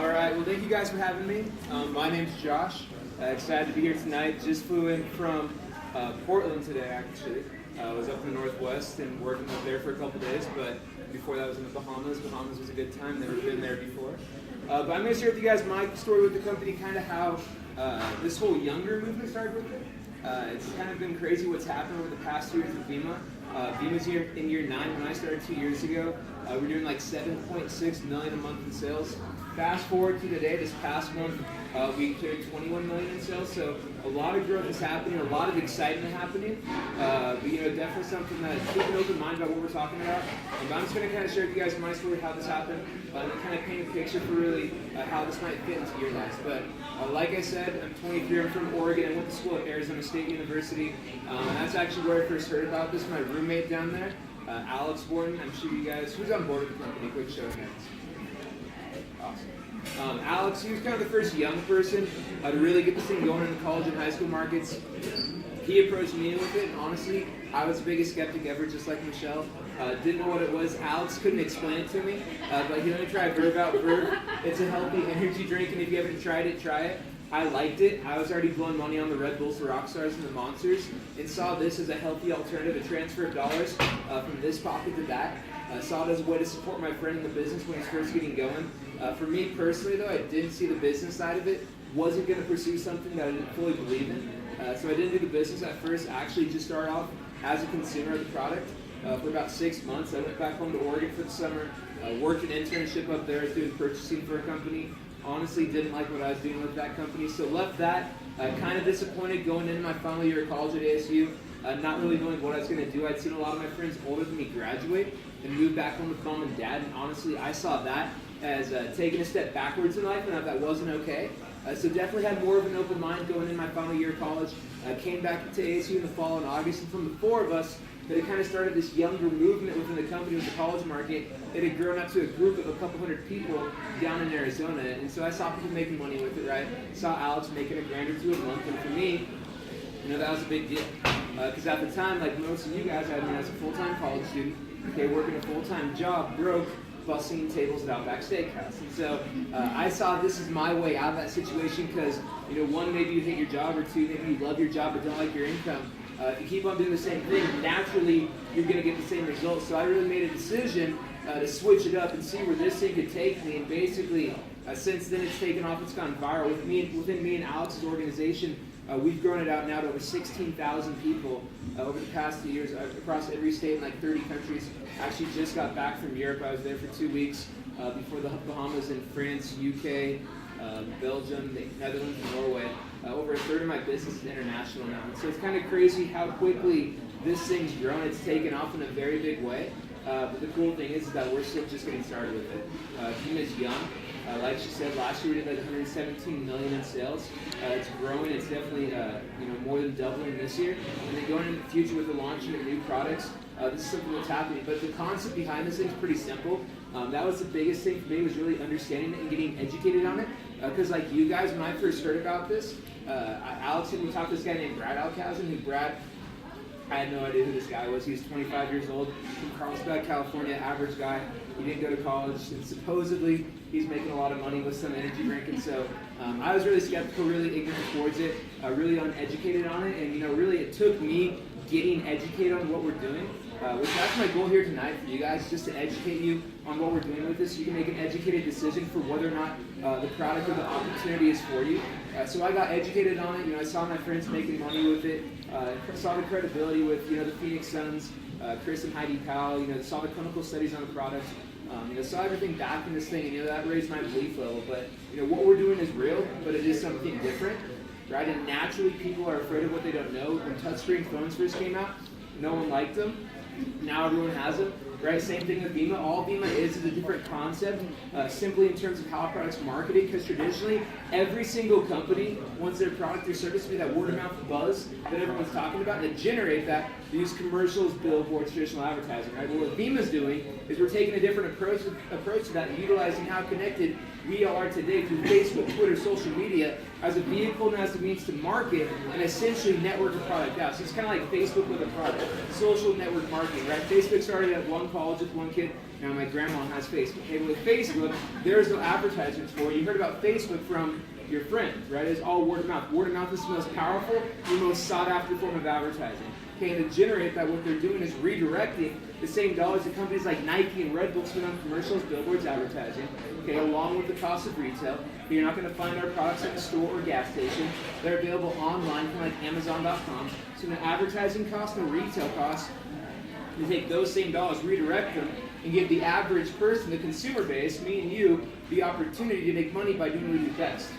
All right, well, thank you guys for having me. My name's Josh. Excited to be here tonight. Just flew in from Portland today, actually. I was up in the Northwest and working up there for a couple days, but before that I was in the Bahamas. Bahamas was a good time. Never been there before. But I'm going to share with you guys my story with the company, kind of how this whole younger movement started with it. It's kind of been crazy what's happened over the past 2 years with Vemma. Vemma's here in year 9 when I started 2 years ago. We're doing like 7.6 million a month in sales. Fast forward to today, this past month, we cleared 21 million in sales. So a lot of growth is happening, a lot of excitement happening. But definitely something that keep an open mind about what we're talking about. But I'm just going to kind of share with you guys my story, how this happened, and kind of paint a picture for really how this might fit into your lives. But like I said, I'm 23. I'm from Oregon. I went to school at Arizona State University. And that's actually where I first heard about this. My roommate down there, Alex Warden. I'm sure you guys, who's on board with the company? Quick show of hands. Awesome. Alex, he was kind of the first young person to really get this thing going in the college and high school markets. He approached me with it, and honestly, I was the biggest skeptic ever, just like Michelle. Didn't know what it was. Alex couldn't explain it to me, but he let me try Verve Out Verve. It's a healthy energy drink, and if you haven't tried it, try it. I liked it. I was already blowing money on the Red Bulls, the Rockstars, and the Monsters, and saw this as a healthy alternative, a transfer of dollars from this pocket to that. I saw it as a way to support my friend in the business when he's first getting going. For me personally, though, I didn't see the business side of it. Wasn't going to pursue something that I didn't fully believe in. So I didn't do the business at first. I actually just started off as a consumer of the product for about 6 months. I went back home to Oregon for the summer, worked an internship up there, doing purchasing for a company. Honestly, didn't like what I was doing with that company, so left that. Kind of disappointed going into my final year of college at ASU, not really knowing what I was going to do. I'd seen a lot of my friends older than me graduate and move back home with mom and dad, and honestly, I saw that as taking a step backwards in life, and that wasn't okay. So definitely had more of an open mind going in my final year of college. Came back to ASU in the fall in August, and from the 4 of us, that had kind of started this younger movement within the company with the college market. It had grown up to a group of a couple hundred people down in Arizona, and so I saw people making money with it, right? Saw Alex making $1,000 or $2,000 a month, and for me, that was a big deal. Because at the time, like most of you guys, I was a full-time college student, working a full-time job, broke, bussing tables at Outback Steakhouse. And so I saw this as my way out of that situation because, 1, maybe you hate your job, or 2, maybe you love your job but don't like your income. If you keep on doing the same thing, naturally you're going to get the same results. So I really made a decision to switch it up and see where this thing could take me. And basically, since then it's taken off, it's gone viral. Within me and Alex's organization, we've grown it out now to over 16,000 people over the past 2 years across every state in like 30 countries. Actually just got back from Europe. I was there for 2 weeks before the Bahamas and France, UK, Belgium, the Netherlands, and Norway. Over a third of my business is international now. And so it's kind of crazy how quickly this thing's grown. It's taken off in a very big way. But the cool thing is that we're still just getting started with it. Team is young. Like she said, last year we did like 117 million in sales. It's growing. It's definitely more than doubling this year. And then going into the future with the launching of new products, this is something that's happening. But the concept behind this thing is pretty simple. That was the biggest thing for me, was really understanding it and getting educated on it. Because like you guys, when I first heard about this, Alex and we talked to this guy named Brad Alcazan, I had no idea who this guy was. He was 25 years old, from Carlsbad, California, average guy. He didn't go to college, and supposedly he's making a lot of money with some energy drink. And so I was really skeptical, really ignorant towards it, really uneducated on it. And really it took me getting educated on what we're doing, which that's my goal here tonight for you guys, just to educate you on what we're doing with this, so you can make an educated decision for whether or not the product or the opportunity is for you. So I got educated on it. I saw my friends making money with it. Saw the credibility with the Phoenix Suns, Chris and Heidi Powell. Saw the clinical studies on the product. Saw everything back in this thing, and that raised my belief level. But what we're doing is real, but it is something different, right? And naturally, people are afraid of what they don't know. When touchscreen phones first came out, no one liked them. Now everyone has them, right? Same thing with Vemma. All Vemma is a different concept, simply in terms of how a product's marketed, because traditionally, every single company wants their product or service to be that word-of-mouth buzz that everyone's talking about, and to generate that, they use commercials, billboards, traditional advertising, right? Well, what Vemma's doing is we're taking a different approach to that, utilizing how connected we are today through Facebook, Twitter, social media as a vehicle and as a means to market and essentially network a product out. So it's kind of like Facebook with a product, social network marketing, right? Facebook started at one college with one kid. Now my grandma has Facebook. Hey, with Facebook, there's no advertisements for it. You heard about Facebook from your friends, right? It's all word of mouth. Word of mouth is the most powerful, the most sought after form of advertising. Okay, and to generate that, what they're doing is redirecting the same dollars that companies like Nike and Red Bull spend on commercials, billboards, advertising, okay, along with the cost of retail. You're not going to find our products at the store or gas station. They're available online from like Amazon.com. So no advertising costs, no retail costs. You take those same dollars, redirect them, and give the average person, the consumer base, me and you, the opportunity to make money by doing what we do best.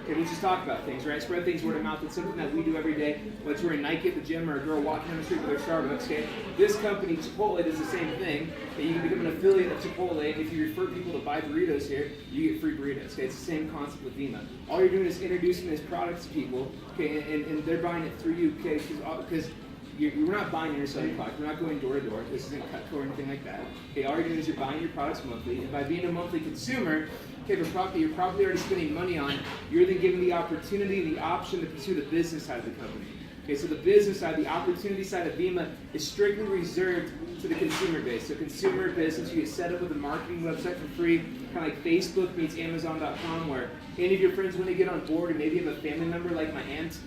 Okay, we just talk about things, right? Spread things word of mouth. It's something that we do every day. Whether it's wearing Nike at the gym or a girl walking down the street with her Starbucks, okay? This company, Chipotle, does the same thing. Okay, you can become an affiliate of Chipotle, and if you refer people to buy burritos here, you get free burritos, okay? It's the same concept with Vemma. All you're doing is introducing this product to people, okay, and they're buying it through you, okay? Because we're not buying your selling product. We're not going door to door. This isn't Cutco or anything like that. Okay, all you're doing is you're buying your products monthly, and by being a monthly consumer, okay, the product you're probably already spending money on, you're then given the opportunity, the option to pursue the business side of the company. Okay, so the business side, the opportunity side of Vemma is strictly reserved to the consumer base. So consumer business, you get set up with a marketing website for free, kind of like Facebook meets Amazon.com, where any of your friends, when they get on board, and maybe you have a family member like my aunt,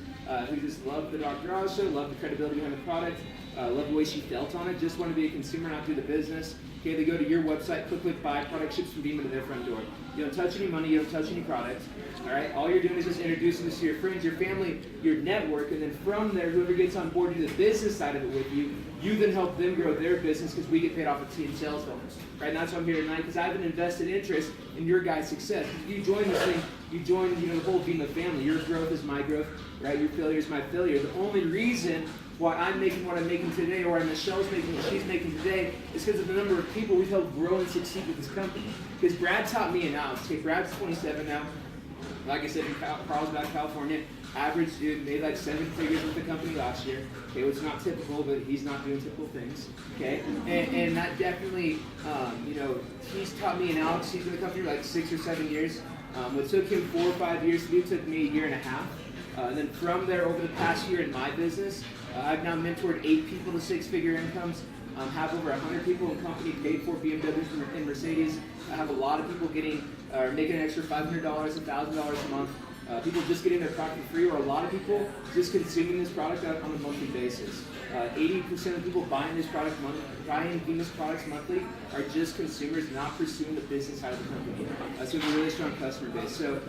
who just loved the Dr. Oz show, loved the credibility behind the product, loved the way she felt on it, just want to be a consumer, not do the business. Okay, they go to your website, click, buy, product ships from Vemma to their front door. You don't touch any money, you don't touch any products. All right, all you're doing is just introducing this to your friends, your family, your network, and then from there, whoever gets on board to do the business side of it with you, you then help them grow their business because we get paid off of team sales dollars. Right, and that's why I'm here tonight, because I have an invested interest in your guys' success. If you join this thing, you join the whole Vemma family. Your growth is my growth, right? Your failure is my failure. The only reason why I'm making what I'm making today, or why Michelle's making what she's making today, is because of the number of people we've helped grow and succeed with this company. Because Brad taught me an ounce. Okay, Brad's 27 now. Like I said, in Carlsbad, California, average dude made like 7 figures with the company last year. Okay, which is not typical, but he's not doing typical things. Okay, and that definitely, he's taught me an ounce. He's in the company for like 6 or 7 years. What took him 4 or 5 years to do took me a year and a half. And then from there, over the past year in my business, I've now mentored 8 people to 6-figure incomes. Have over 100 people in company paid for BMWs and Mercedes. I have a lot of people making an extra $500, $1,000 a month. People just getting their product for free, or a lot of people just consuming this product on a monthly basis. 80% of people buying Vemma's products monthly are just consumers, not pursuing the business side of the company. So we have a really strong customer base. So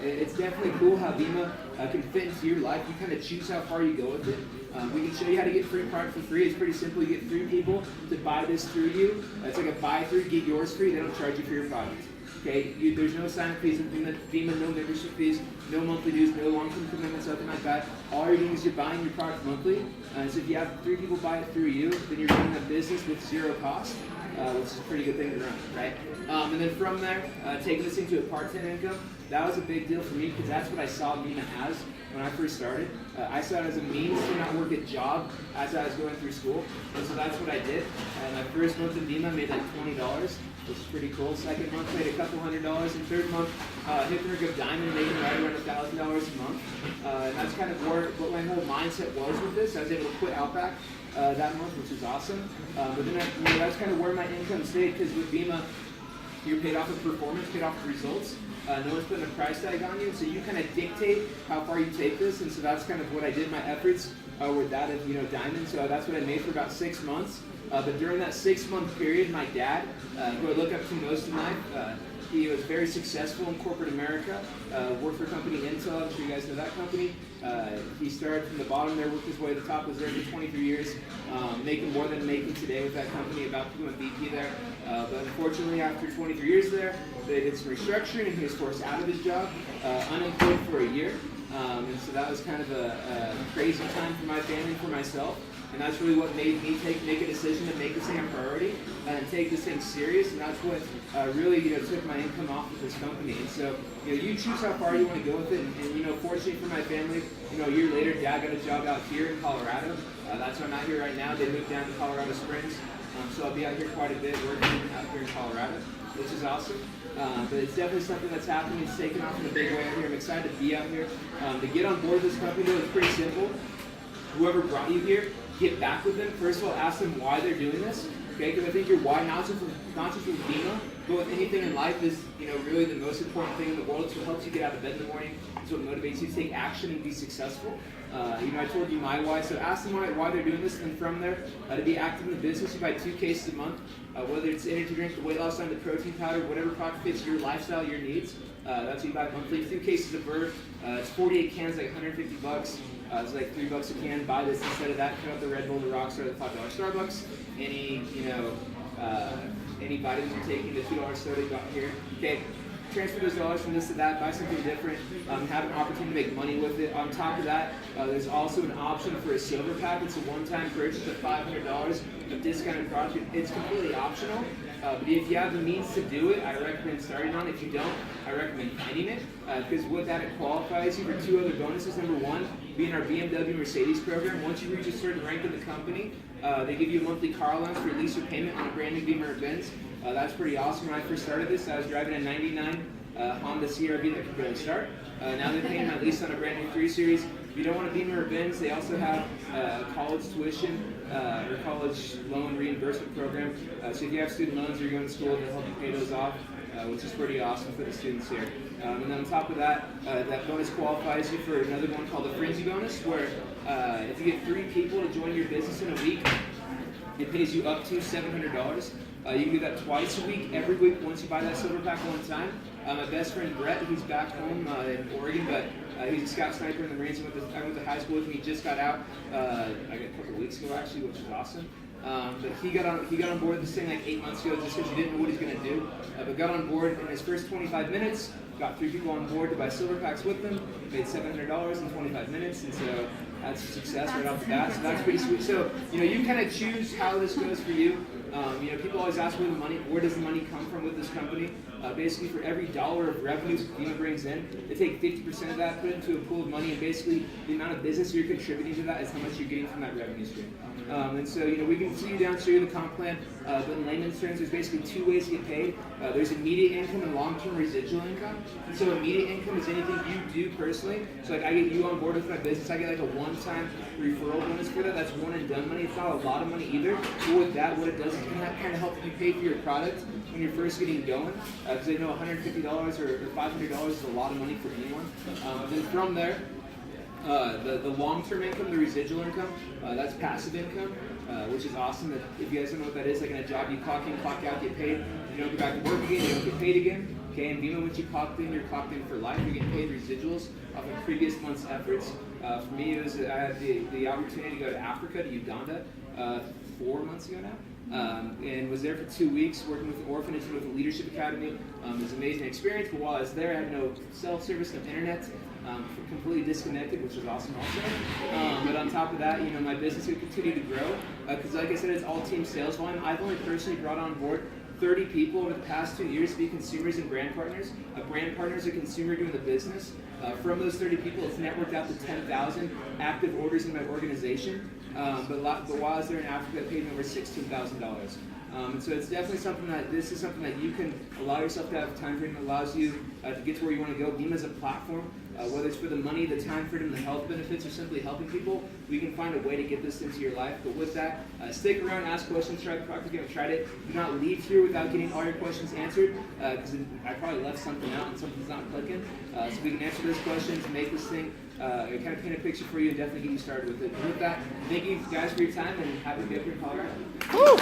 it's definitely cool how Vemma can fit into your life. You kind of choose how far you go with it. We can show you how to get free product for free. It's pretty simple. You get 3 people to buy this through you. It's like a buy 3, get yours free. They don't charge you for your product. Okay, there's no sign-up fees in Vemma, no membership fees, no monthly dues, no long-term commitments, nothing like that. All you're doing is you're buying your product monthly. So if you have 3 people buy it through you, then you're running a business with 0 cost, which is a pretty good thing to run, right? And then from there, taking this into a part-time income, that was a big deal for me because that's what I saw Vemma as when I first started. I saw it as a means to not work a job as I was going through school, and so that's what I did. My first month in Vemma, I made like $20. Which is pretty cool. Second month, made a couple $100. And third month, hit the go diamond, making right around $1,000 a month. And that's kind of what my whole mindset was with this. I was able to quit Outback that month, which is awesome. But then that's kind of where my income stayed, because with Vemma, you're paid off of performance, paid off of results. No one's putting a price tag on you, so you kind of dictate how far you take this. And so that's kind of what I did. My efforts were that of diamond. So that's what I made for about 6 months. But during that 6-month period, my dad, who I look up to most in life, he was very successful in corporate America, worked for a company Intel. I'm sure you guys know that company. He started from the bottom there, worked his way to the top, was there for 23 years, making more than making today with that company, about to become a VP there. But unfortunately, after 23 years there, they did some restructuring and he was forced out of his job, unemployed for a year. And so that was kind of a crazy time for my family and for myself. And that's really what made me make a decision to make this thing a priority and take this thing serious. And that's what really took my income off of this company. And so you choose how far you want to go with it. And fortunately for my family, a year later, Dad got a job out here in Colorado. That's why I'm out here right now. They moved down to Colorado Springs. So I'll be out here quite a bit working out here in Colorado, which is awesome. But it's definitely something that's happening. It's taking off in a big way out here. I'm excited to be out here. To get on board this company, though, it's pretty simple. Whoever brought you here, get back with them. First of all, ask them why they're doing this. Okay, because I think your why, not just with Vemma, but with anything in life, is really the most important thing in the world. It's what helps you get out of bed in the morning. It's what motivates you to take action and be successful. I told you my why, so ask them why they're doing this, and from there, to be active in the business, you buy 2 cases a month, whether it's the energy drink, the weight loss line, the protein powder, whatever product fits your lifestyle, your needs. That's what you buy monthly. 2 cases of Verve. It's 48 cans, like $150. It's like $3 a can. Buy this instead of that. Cut out the Red Bull, the Rockstar, the $5 Starbucks. Any vitamins you're taking, the $2 soda you got here. Okay, transfer those dollars from this to that. Buy something different. Have an opportunity to make money with it. On top of that, there's also an option for a silver pack. It's a one-time purchase of $500 of discounted product. It's completely optional. But if you have the means to do it, I recommend starting on it. If you don't, I recommend finding it, because with that, it qualifies you for 2 other bonuses. Number 1, being our BMW Mercedes program. Once you reach a certain rank in the company, they give you a monthly car allowance for lease or payment on a brand new Beamer or Benz. That's pretty awesome. When I first started this, I was driving a 99 Honda CR-V that could barely start. Now they're paying my lease on a brand new 3 Series. If you don't want a Beamer or Benz, they also have college tuition or college loan reimbursement program. So if you have student loans or you're going to school, they'll help you pay those off, which is pretty awesome for the students here. And then on top of that, that bonus qualifies you for another one called the Frenzy Bonus, where if you get 3 people to join your business in a week, it pays you up to $700. You can do that twice a week, every week, once you buy that silver pack one time. My best friend Brett, he's back home in Oregon, but he's a scout sniper in the Marines. I went to high school with him. He just got out a couple weeks ago, actually, which is awesome. But he got on board this thing like 8 months ago, just because he didn't know what he's going to do. But got on board in his first 25 minutes. Got 3 people on board to buy silver packs with them. Made $700 in 25 minutes, and so that's a success right off the bat. So that's pretty sweet. So you kind of choose how this goes for you. People always ask where does the money come from with this company? Basically, for every $1 of revenue Vemma brings in, they take 50% of that, put it into a pool of money, and basically the amount of business you're contributing to that is how much you're getting from that revenue stream. And so, we can see you down show you the comp plan, but in layman's terms, there's basically 2 ways to get paid. There's immediate income and long-term residual income. And so immediate income is anything you do personally. So like I get you on board with my business, I get like a one-time referral bonus for that. That's one and done money. It's not a lot of money either. But with that, what it does is it kind of helps you pay for your product when you're first getting going. Because I know $150 or $500 is a lot of money for anyone. Then from there, the long-term income, the residual income, that's passive income, which is awesome. If you guys don't know what that is, like in a job, you clock in, clock out, get paid. You don't go back to work again, you don't get paid again. Okay, and Vemma, once you clocked in, you're clocked in for life. You're getting paid residuals off of previous month's efforts. For me, I had the opportunity to go to Africa, to Uganda, 4 months ago now. And was there for 2 weeks working with the orphanage with the Leadership Academy. It was an amazing experience, but while I was there, I had no cell service, no internet, completely disconnected, which was awesome also. But on top of that, my business will continue to grow, because like I said, it's all team sales volume. I've only personally brought on board 30 people over the past 2 years to be consumers and brand partners. A brand partner is a consumer doing the business. From those 30 people, it's networked out to 10,000 active orders in my organization. But while I was there in Africa, it paid me over $16,000. And so it's definitely something that you can allow yourself to have a time frame that allows you to get to where you want to go. Vemma is a platform, whether it's for the money, the time freedom, the health benefits, or simply helping people, we can find a way to get this into your life. But with that, stick around, ask questions, try the product again, tried it. Do not leave here without getting all your questions answered, because I probably left something out and something's not clicking. So we can answer those questions, make this thing kind of paint a picture for you, and definitely get you started with it. And with that, thank you guys for your time, and happy to be up here in Colorado. Woo!